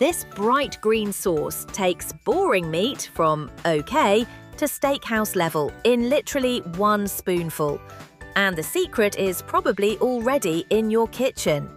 This bright green sauce takes boring meat from okay to steakhouse level in literally 1 spoonful. And the secret is probably already in your kitchen.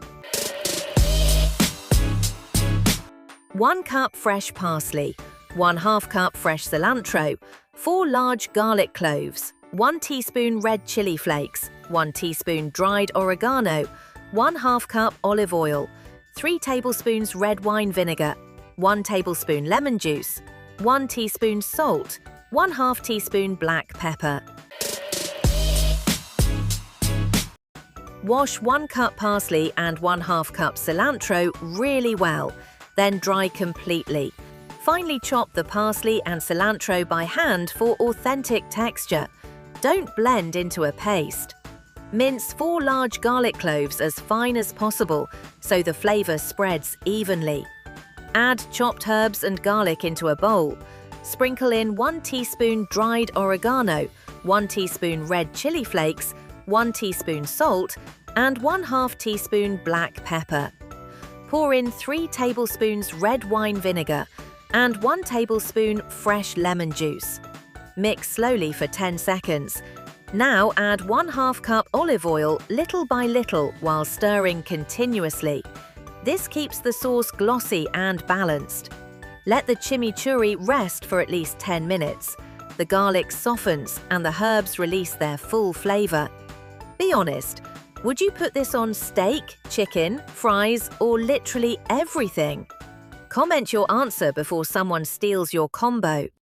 1 cup fresh parsley, 1/2 cup fresh cilantro, 4 large garlic cloves, 1 teaspoon red chili flakes, 1 teaspoon dried oregano, 1/2 cup olive oil, 3 tablespoons red wine vinegar, 1 tablespoon lemon juice, 1 teaspoon salt, 1/2 teaspoon black pepper. Wash 1 cup parsley and 1/2 cup cilantro really well, then dry completely. Finely chop the parsley and cilantro by hand for authentic texture. Don't blend into a paste. Mince 4 large garlic cloves as fine as possible so the flavor spreads evenly. Add chopped herbs and garlic into a bowl. Sprinkle in 1 teaspoon dried oregano, 1 teaspoon red chili flakes, 1 teaspoon salt, and 1/2 teaspoon black pepper. Pour in 3 tablespoons red wine vinegar and 1 tablespoon fresh lemon juice. Mix slowly for 10 seconds. Now add 1/2 cup olive oil little by little while stirring continuously. This keeps the sauce glossy and balanced. Let the chimichurri rest for at least 10 minutes. The garlic softens and the herbs release their full flavor. Be honest, would you put this on steak, chicken, fries, or literally everything? Comment your answer before someone steals your combo.